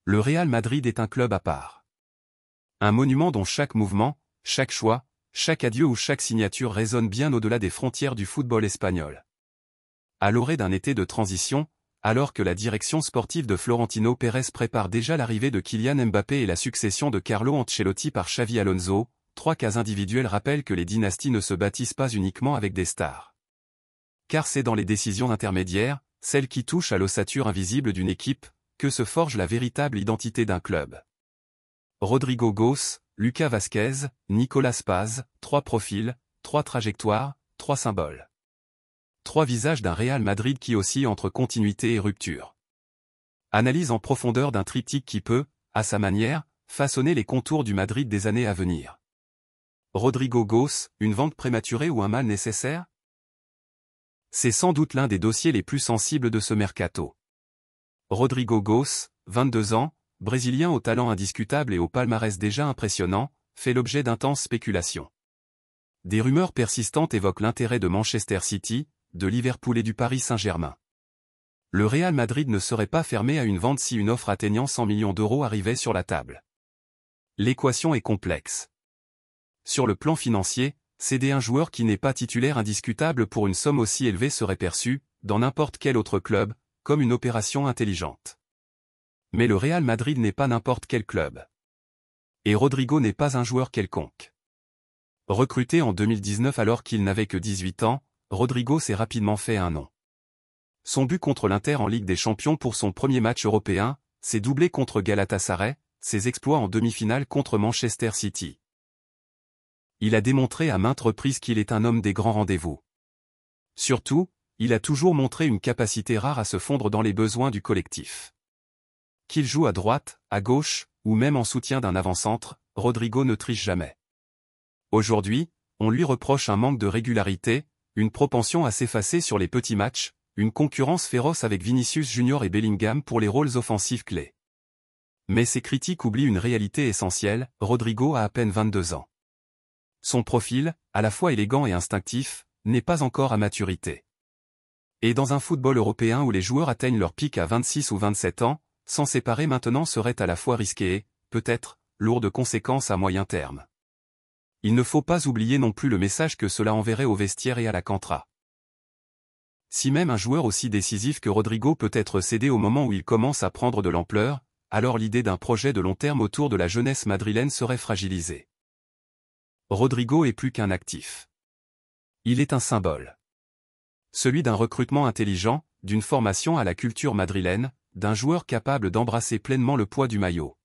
Le Real Madrid est un club à part. Un monument dont chaque mouvement, chaque choix, chaque adieu ou chaque signature résonne bien au-delà des frontières du football espagnol. À l'orée d'un été de transition, alors que la direction sportive de Florentino Pérez prépare déjà l'arrivée de Kylian Mbappé et la succession de Carlo Ancelotti par Xavi Alonso, 3 cas individuels rappellent que les dynasties ne se bâtissent pas uniquement avec des stars. Car c'est dans les décisions intermédiaires, celles qui touchent à l'ossature invisible d'une équipe, que se forge la véritable identité d'un club. Rodrigo Goes, Lucas Vázquez, Nicolas Paz, 3 profils, 3 trajectoires, 3 symboles. 3 visages d'un Real Madrid qui oscille entre continuité et rupture. Analyse en profondeur d'un triptyque qui peut, à sa manière, façonner les contours du Madrid des années à venir. Rodrigo Goes, une vente prématurée ou un mal nécessaire? C'est sans doute l'un des dossiers les plus sensibles de ce mercato. Rodrigo Goes, 22 ans, brésilien au talent indiscutable et au palmarès déjà impressionnant, fait l'objet d'intenses spéculations. Des rumeurs persistantes évoquent l'intérêt de Manchester City, de Liverpool et du Paris Saint-Germain. Le Real Madrid ne serait pas fermé à une vente si une offre atteignant 100 millions d'euros arrivait sur la table. L'équation est complexe. Sur le plan financier, céder un joueur qui n'est pas titulaire indiscutable pour une somme aussi élevée serait perçu, dans n'importe quel autre club, comme une opération intelligente. Mais le Real Madrid n'est pas n'importe quel club. Et Rodrigo n'est pas un joueur quelconque. Recruté en 2019 alors qu'il n'avait que 18 ans, Rodrigo s'est rapidement fait un nom. Son but contre l'Inter en Ligue des Champions pour son premier match européen, ses doublés contre Galatasaray, ses exploits en demi-finale contre Manchester City. Il a démontré à maintes reprises qu'il est un homme des grands rendez-vous. Surtout, il a toujours montré une capacité rare à se fondre dans les besoins du collectif. Qu'il joue à droite, à gauche, ou même en soutien d'un avant-centre, Rodrigo ne triche jamais. Aujourd'hui, on lui reproche un manque de régularité, une propension à s'effacer sur les petits matchs, une concurrence féroce avec Vinicius Junior et Bellingham pour les rôles offensifs clés. Mais ces critiques oublient une réalité essentielle, Rodrigo a à peine 22 ans. Son profil, à la fois élégant et instinctif, n'est pas encore à maturité. Et dans un football européen où les joueurs atteignent leur pic à 26 ou 27 ans, s'en séparer maintenant serait à la fois risqué et, peut-être, lourd de conséquences à moyen terme. Il ne faut pas oublier non plus le message que cela enverrait au vestiaire et à la Cantra. Si même un joueur aussi décisif que Rodrigo peut être cédé au moment où il commence à prendre de l'ampleur, alors l'idée d'un projet de long terme autour de la jeunesse madrilène serait fragilisée. Rodrigo est plus qu'un actif. Il est un symbole. Celui d'un recrutement intelligent, d'une formation à la culture madrilène, d'un joueur capable d'embrasser pleinement le poids du maillot.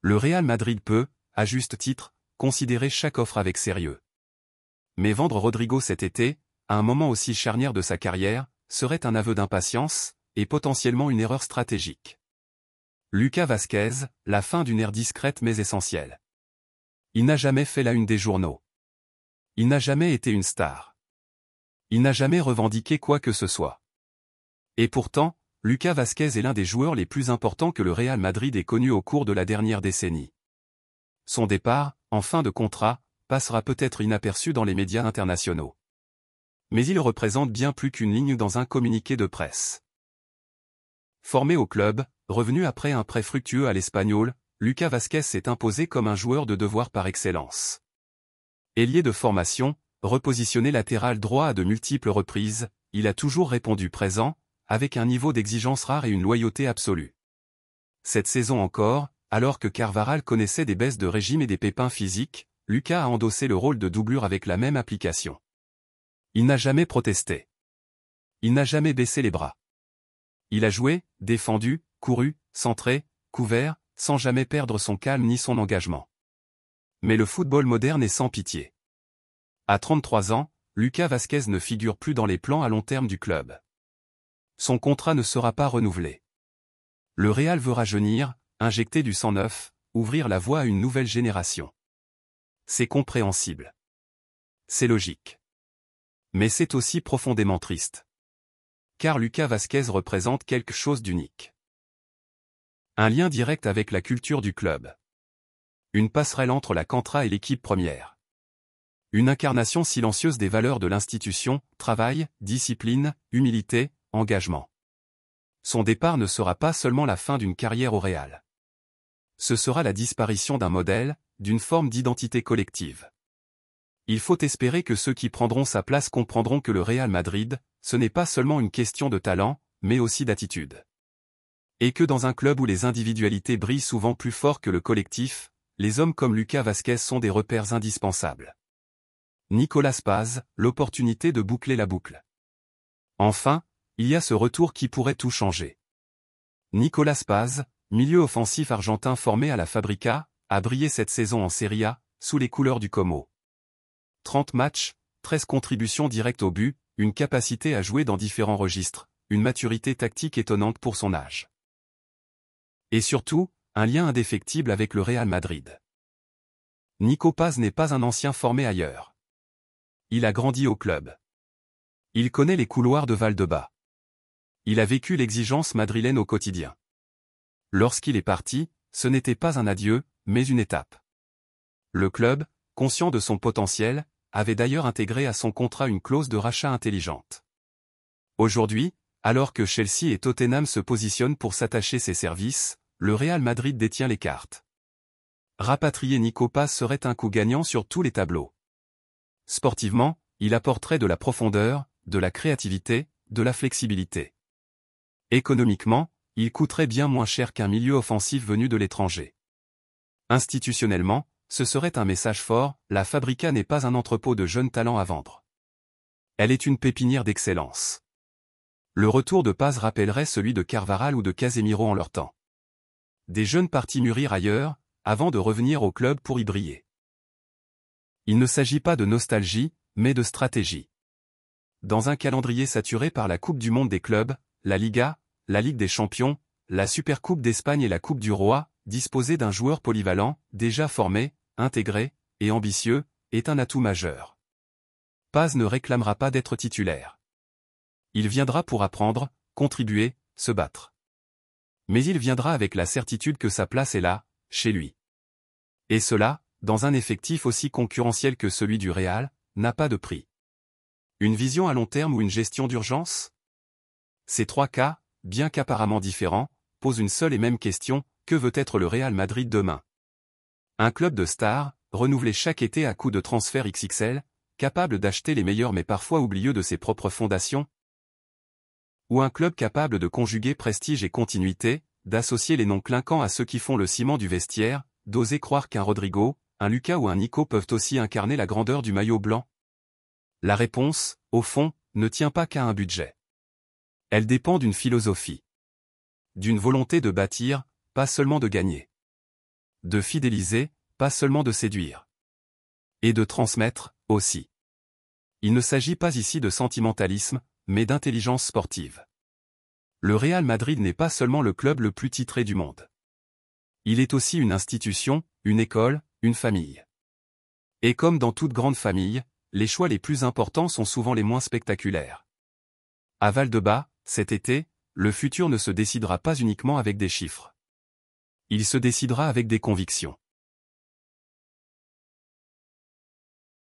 Le Real Madrid peut, à juste titre, considérer chaque offre avec sérieux. Mais vendre Rodrigo cet été, à un moment aussi charnière de sa carrière, serait un aveu d'impatience, et potentiellement une erreur stratégique. Lucas Vázquez, la fin d'une ère discrète mais essentielle. Il n'a jamais fait la une des journaux. Il n'a jamais été une star. Il n'a jamais revendiqué quoi que ce soit. Et pourtant, Lucas Vázquez est l'un des joueurs les plus importants que le Real Madrid ait connu au cours de la dernière décennie. Son départ, en fin de contrat, passera peut-être inaperçu dans les médias internationaux. Mais il représente bien plus qu'une ligne dans un communiqué de presse. Formé au club, revenu après un prêt fructueux à l'Espagnol, Lucas Vázquez s'est imposé comme un joueur de devoir par excellence. Ailier de formation, repositionné latéral droit à de multiples reprises, il a toujours répondu présent, avec un niveau d'exigence rare et une loyauté absolue. Cette saison encore, alors que Carvajal connaissait des baisses de régime et des pépins physiques, Lucas a endossé le rôle de doublure avec la même application. Il n'a jamais protesté. Il n'a jamais baissé les bras. Il a joué, défendu, couru, centré, couvert, sans jamais perdre son calme ni son engagement. Mais le football moderne est sans pitié. À 33 ans, Lucas Vázquez ne figure plus dans les plans à long terme du club. Son contrat ne sera pas renouvelé. Le Real veut rajeunir, injecter du sang neuf, ouvrir la voie à une nouvelle génération. C'est compréhensible. C'est logique. Mais c'est aussi profondément triste. Car Lucas Vázquez représente quelque chose d'unique. Un lien direct avec la culture du club. Une passerelle entre la Cantra et l'équipe première. Une incarnation silencieuse des valeurs de l'institution, travail, discipline, humilité, engagement. Son départ ne sera pas seulement la fin d'une carrière au Real. Ce sera la disparition d'un modèle, d'une forme d'identité collective. Il faut espérer que ceux qui prendront sa place comprendront que le Real Madrid, ce n'est pas seulement une question de talent, mais aussi d'attitude. Et que dans un club où les individualités brillent souvent plus fort que le collectif, les hommes comme Lucas Vázquez sont des repères indispensables. Nicolas Paz, l'opportunité de boucler la boucle. Enfin, il y a ce retour qui pourrait tout changer. Nicolas Paz, milieu offensif argentin formé à la Fabrica, a brillé cette saison en Serie A, sous les couleurs du Como. 30 matchs, 13 contributions directes au but, une capacité à jouer dans différents registres, une maturité tactique étonnante pour son âge. Et surtout, un lien indéfectible avec le Real Madrid. Nico Paz n'est pas un ancien formé ailleurs. Il a grandi au club. Il connaît les couloirs de Valdebebas. Il a vécu l'exigence madrilène au quotidien. Lorsqu'il est parti, ce n'était pas un adieu, mais une étape. Le club, conscient de son potentiel, avait d'ailleurs intégré à son contrat une clause de rachat intelligente. Aujourd'hui, alors que Chelsea et Tottenham se positionnent pour s'attacher ses services, le Real Madrid détient les cartes. Rapatrier Nico Paz serait un coup gagnant sur tous les tableaux. Sportivement, il apporterait de la profondeur, de la créativité, de la flexibilité. Économiquement, il coûterait bien moins cher qu'un milieu offensif venu de l'étranger. Institutionnellement, ce serait un message fort, la Fabrica n'est pas un entrepôt de jeunes talents à vendre. Elle est une pépinière d'excellence. Le retour de Paz rappellerait celui de Carvajal ou de Casemiro en leur temps. Des jeunes partis mûrir ailleurs, avant de revenir au club pour y briller. Il ne s'agit pas de nostalgie, mais de stratégie. Dans un calendrier saturé par la Coupe du Monde des clubs, la Liga, la Ligue des Champions, la Supercoupe d'Espagne et la Coupe du Roi, disposer d'un joueur polyvalent, déjà formé, intégré, et ambitieux, est un atout majeur. Paz ne réclamera pas d'être titulaire. Il viendra pour apprendre, contribuer, se battre. Mais il viendra avec la certitude que sa place est là, chez lui. Et cela, dans un effectif aussi concurrentiel que celui du Real, n'a pas de prix. Une vision à long terme ou une gestion d'urgence? Ces trois cas, bien qu'apparemment différents, posent une seule et même question, que veut être le Real Madrid demain? Un club de stars, renouvelé chaque été à coups de transferts XXL, capable d'acheter les meilleurs mais parfois oublieux de ses propres fondations? Ou un club capable de conjuguer prestige et continuité, d'associer les noms clinquants à ceux qui font le ciment du vestiaire, d'oser croire qu'un Rodrigo, un Lucas ou un Nico peuvent aussi incarner la grandeur du maillot blanc? La réponse, au fond, ne tient pas qu'à un budget. Elle dépend d'une philosophie. D'une volonté de bâtir, pas seulement de gagner. De fidéliser, pas seulement de séduire. Et de transmettre, aussi. Il ne s'agit pas ici de sentimentalisme, mais d'intelligence sportive. Le Real Madrid n'est pas seulement le club le plus titré du monde. Il est aussi une institution, une école, une famille. Et comme dans toute grande famille, les choix les plus importants sont souvent les moins spectaculaires. À Valdebebas, cet été, le futur ne se décidera pas uniquement avec des chiffres. Il se décidera avec des convictions.